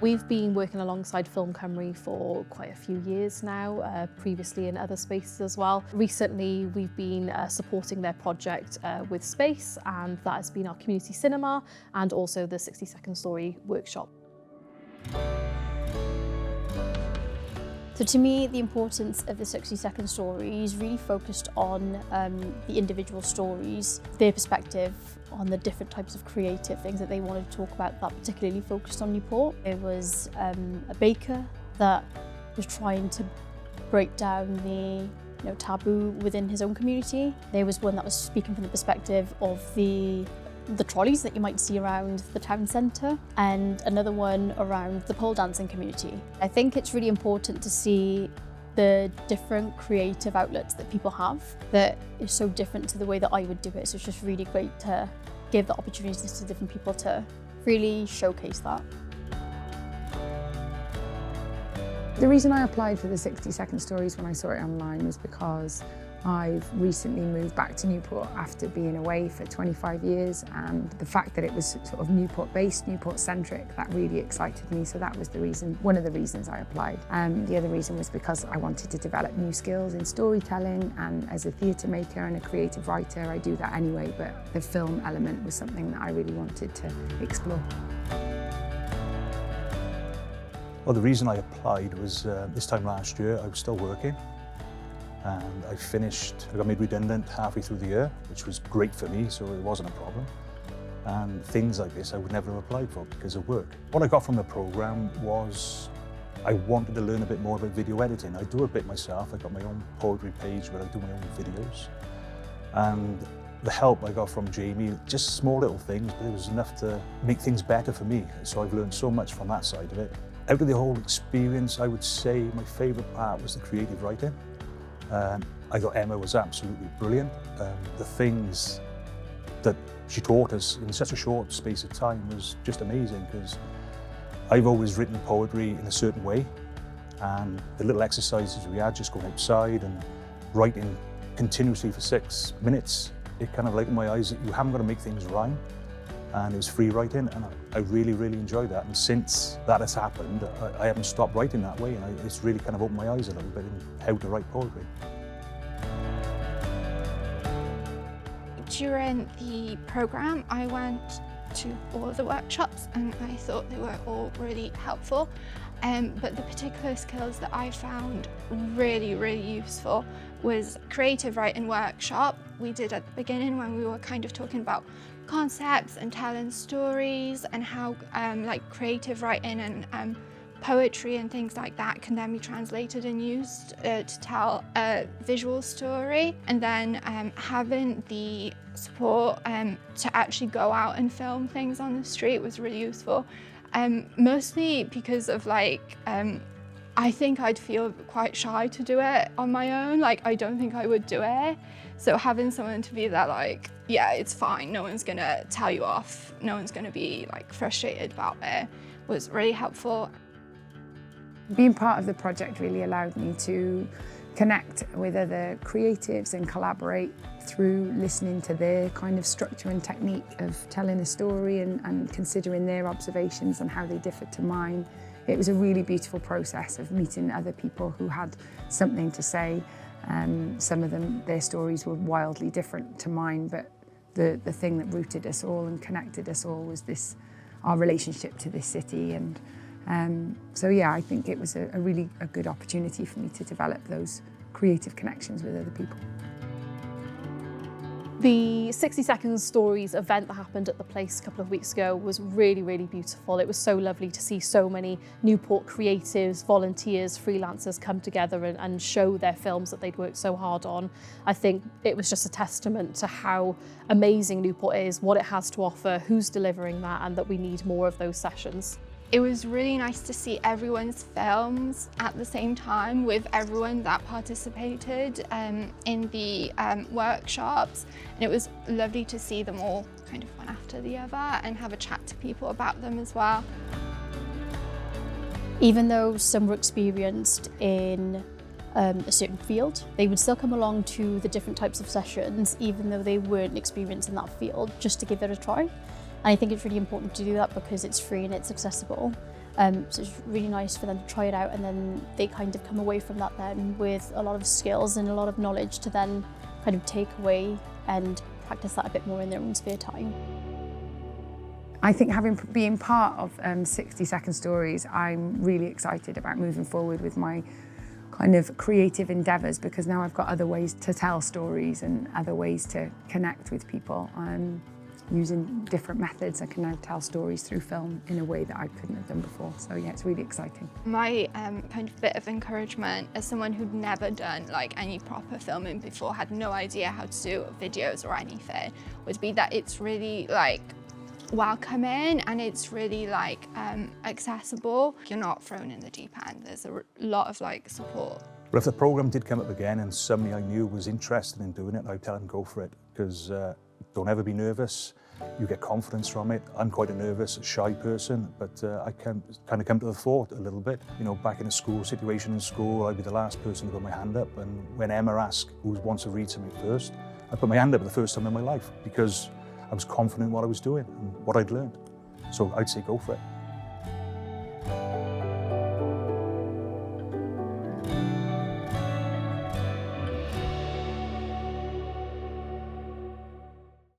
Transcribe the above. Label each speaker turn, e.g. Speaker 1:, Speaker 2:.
Speaker 1: We've been working alongside Ffilm Cymru for quite a few years now, previously in other spaces as well. Recently, we've been supporting their project with space, and that has been our community cinema and also the 60-second story workshop.
Speaker 2: So to me, the importance of the 60-second story is really focused on the individual stories, their perspective on the different types of creative things that they wanted to talk about that particularly focused on Newport. There was a baker that was trying to break down the taboo within his own community. There was one that was speaking from the perspective of the trolleys that you might see around the town centre, and another one around the pole dancing community. I think it's really important to see the different creative outlets that people have that is so different to the way that I would do it. So it's just really great to give the opportunities to different people to really showcase that.
Speaker 3: The reason I applied for the 60-second stories when I saw it online was because I've recently moved back to Newport after being away for 25 years, and the fact that it was sort of Newport-based, Newport-centric, that really excited me. So that was the reason, one of the reasons I applied. The other reason was because I wanted to develop new skills in storytelling, and as a theatre maker and a creative writer, I do that anyway, but the film element was something that I really wanted to explore.
Speaker 4: Well, the reason I applied was this time last year I was still working. And I got made redundant halfway through the year, which was great for me, so it wasn't a problem. And things like this I would never have applied for because of work. What I got from the programme was I wanted to learn a bit more about video editing. I do a bit myself. I got my own poetry page where I do my own videos. And the help I got from Jamie, just small little things, but it was enough to make things better for me. So I've learned so much from that side of it. Out of the whole experience, I would say my favourite part was the creative writing. I thought Emma was absolutely brilliant. The things that she taught us in such a short space of time was just amazing, because I've always written poetry in a certain way, and the little exercises we had, just going outside and writing continuously for 6 minutes, it kind of lightened my eyes that you haven't got to make things rhyme, and it was free writing, and I really, really enjoyed that. And since that has happened, I haven't stopped writing that way, and it's really kind of opened my eyes a little bit in how to write poetry.
Speaker 5: During the programme, I went to all of the workshops and I thought they were all really helpful. But the particular skills that I found really, really useful was creative writing workshop we did at the beginning, when we were kind of talking about concepts and telling stories, and how like creative writing and poetry and things like that can then be translated and used to tell a visual story. And then having the support to actually go out and film things on the street was really useful. Mostly because of I think I'd feel quite shy to do it on my own. I don't think I would do it. So having someone to be there yeah, it's fine, no one's gonna tell you off, no one's gonna be frustrated about it, was really helpful.
Speaker 3: Being part of the project really allowed me to connect with other creatives and collaborate through listening to their kind of structure and technique of telling a story and considering their observations and how they differed to mine. It was a really beautiful process of meeting other people who had something to say. Some of them, their stories were wildly different to mine, but the thing that rooted us all and connected us all was our relationship to this city. And so yeah, I think it was a really good opportunity for me to develop those creative connections with other people.
Speaker 1: The 60-second stories event that happened at the place a couple of weeks ago was really, really beautiful. It was so lovely to see so many Newport creatives, volunteers, freelancers come together and show their films that they'd worked so hard on. I think it was just a testament to how amazing Newport is, what it has to offer, who's delivering that, and that we need more of those sessions.
Speaker 5: It was really nice to see everyone's films at the same time with everyone that participated in the workshops. And it was lovely to see them all kind of one after the other and have a chat to people about them as well.
Speaker 2: Even though some were experienced in a certain field, they would still come along to the different types of sessions, even though they weren't experienced in that field, just to give it a try. And I think it's really important to do that because it's free and it's accessible. So it's really nice for them to try it out, and then they kind of come away from that then with a lot of skills and a lot of knowledge to then kind of take away and practice that a bit more in their own spare time.
Speaker 3: I think being part of 60-second stories, I'm really excited about moving forward with my kind of creative endeavours, because now I've got other ways to tell stories and other ways to connect with people. Using different methods, I can now tell stories through film in a way that I couldn't have done before. So yeah, it's really exciting.
Speaker 5: My kind of bit of encouragement as someone who'd never done like any proper filming before, had no idea how to do videos or anything, would be that it's really like welcoming and it's really like accessible. You're not thrown in the deep end. There's a lot of like support.
Speaker 4: But if the programme did come up again and somebody I knew was interested in doing it, I'd tell them go for it, because don't ever be nervous. You get confidence from it. I'm quite a nervous, shy person, but I can kind of come to the fore a little bit. You know, back in a school situation in school, I'd be the last person to put my hand up. And when Emma asked who wants to read something first, I put my hand up for the first time in my life, because I was confident in what I was doing and what I'd learned. So I'd say go for it.